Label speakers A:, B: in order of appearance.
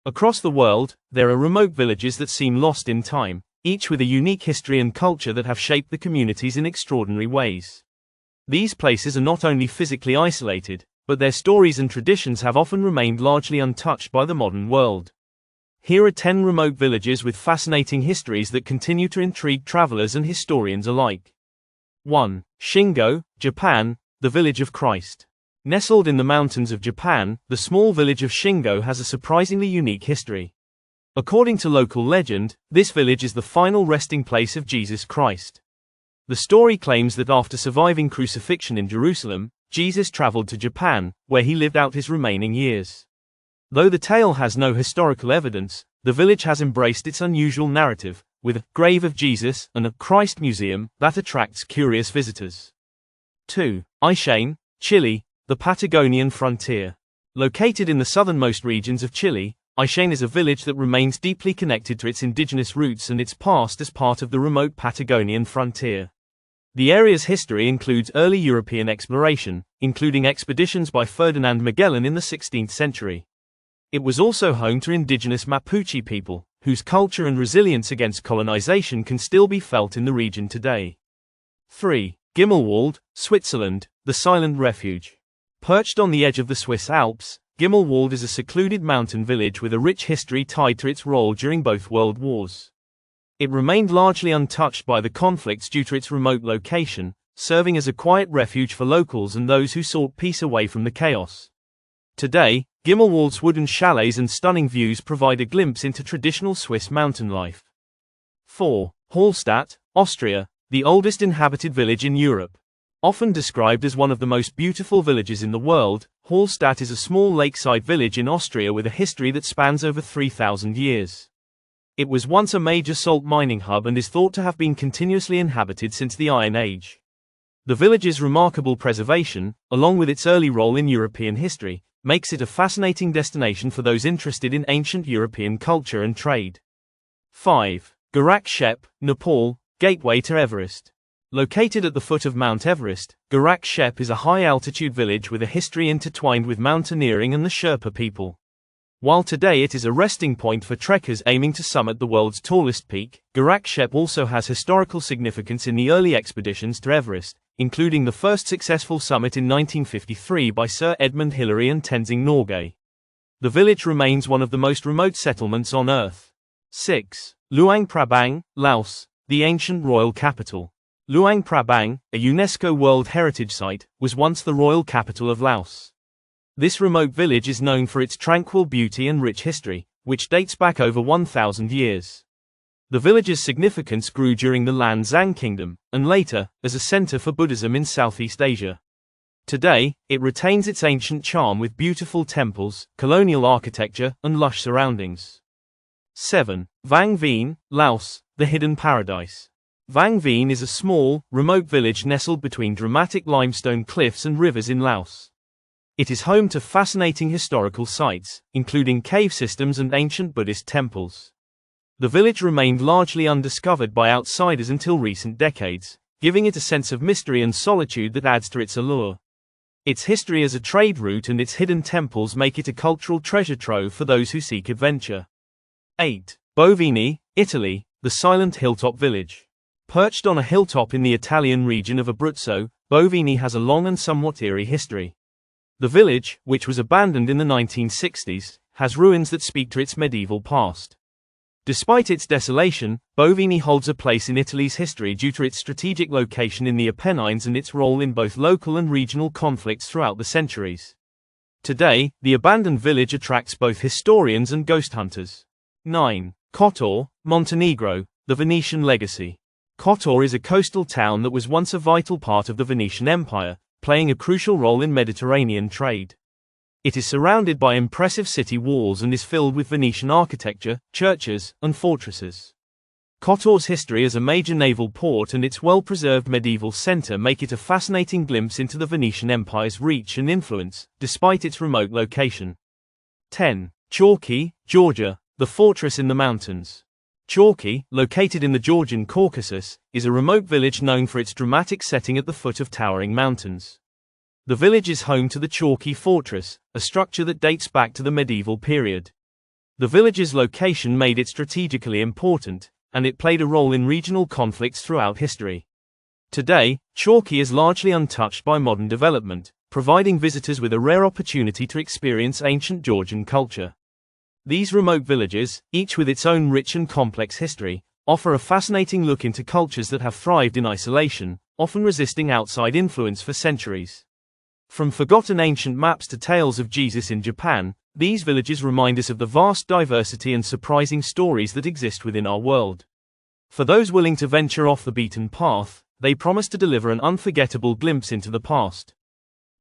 A: Across the world, there are remote villages that seem lost in time, each with a unique history and culture that have shaped the communities in extraordinary ways. These places are not only physically isolated, but their stories and traditions have often remained largely untouched by the modern world. Here are 10 remote villages with fascinating histories that continue to intrigue travelers and historians alike. 1. Shingo, Japan, the Village of Christ. Nestled in the mountains of Japan, the small village of Shingo has a surprisingly unique history. According to local legend, this village is the final resting place of Jesus Christ. The story claims that after surviving crucifixion in Jerusalem, Jesus traveled to Japan, where he lived out his remaining years. Though the tale has no historical evidence, the village has embraced its unusual narrative, with a grave of Jesus and a Christ museum that attracts curious visitors. 2. Aysén, Chile, the Patagonian frontier. Located in the southernmost regions of Chile, Aysén is a village that remains deeply connected to its indigenous roots and its past as part of the remote Patagonian frontier. The area's history includes early European exploration, including expeditions by Ferdinand Magellan in the 16th century. It was also home to indigenous Mapuche people, whose culture and resilience against colonization can still be felt in the region today. 3. Gimmelwald, Switzerland, the silent refuge. Perched on the edge of the Swiss Alps, Gimmelwald is a secluded mountain village with a rich history tied to its role during both World Wars. It remained largely untouched by the conflicts due to its remote location, serving as a quiet refuge for locals and those who sought peace away from the chaos. Today, Gimmelwald's wooden chalets and stunning views provide a glimpse into traditional Swiss mountain life. 4. Hallstatt, Austria, the oldest inhabited village in Europe. Often described as one of the most beautiful villages in the world, Hallstatt is a small lakeside village in Austria with a history that spans over 3,000 years. It was once a major salt mining hub and is thought to have been continuously inhabited since the Iron Age. The village's remarkable preservation, along with its early role in European history, makes it a fascinating destination for those interested in ancient European culture and trade. 5. Garak Shep, Nepal, gateway to Everest. Located at the foot of Mount Everest, Garak Shep is a high-altitude village with a history intertwined with mountaineering and the Sherpa people. While today it is a resting point for trekkers aiming to summit the world's tallest peak, Garak Shep also has historical significance in the early expeditions to Everest, including the first successful summit in 1953 by Sir Edmund Hillary and Tenzing Norgay. The village remains one of the most remote settlements on Earth. 6. Luang Prabang, Laos, the ancient royal capital. Luang Prabang, a UNESCO World Heritage Site, was once the royal capital of Laos. This remote village is known for its tranquil beauty and rich history, which dates back over 1,000 years. The village's significance grew during the Lan Xang Kingdom, and later, as a center for Buddhism in Southeast Asia. Today, it retains its ancient charm with beautiful temples, colonial architecture, and lush surroundings. 7. Vang Vieng, Laos, the hidden paradise. Vang Vieng is a small, remote village nestled between dramatic limestone cliffs and rivers in Laos. It is home to fascinating historical sites, including cave systems and ancient Buddhist temples. The village remained largely undiscovered by outsiders until recent decades, giving it a sense of mystery and solitude that adds to its allure. Its history as a trade route and its hidden temples make it a cultural treasure trove for those who seek adventure. 8. Bovini, Italy, the silent hilltop village. Perched on a hilltop in the Italian region of Abruzzo, Bovini has a long and somewhat eerie history. The village, which was abandoned in the 1960s, has ruins that speak to its medieval past. Despite its desolation, Bovini holds a place in Italy's history due to its strategic location in the Apennines and its role in both local and regional conflicts throughout the centuries. Today, the abandoned village attracts both historians and ghost hunters. 9. Kotor, Montenegro, the Venetian legacy. Kotor is a coastal town that was once a vital part of the Venetian Empire, playing a crucial role in Mediterranean trade. It is surrounded by impressive city walls and is filled with Venetian architecture, churches, and fortresses. Kotor's history as a major naval port and its well-preserved medieval center make it a fascinating glimpse into the Venetian Empire's reach and influence, despite its remote location. 10. Chalky, Georgia, the fortress in the mountains. Chalky, located in the Georgian Caucasus, is a remote village known for its dramatic setting at the foot of towering mountains. The village is home to the Chalky Fortress, a structure that dates back to the medieval period. The village's location made it strategically important, and it played a role in regional conflicts throughout history. Today, Chalky is largely untouched by modern development, providing visitors with a rare opportunity to experience ancient Georgian culture. These remote villages, each with its own rich and complex history, offer a fascinating look into cultures that have thrived in isolation, often resisting outside influence for centuries. From forgotten ancient maps to tales of Jesus in Japan, these villages remind us of the vast diversity and surprising stories that exist within our world. For those willing to venture off the beaten path, they promise to deliver an unforgettable glimpse into the past.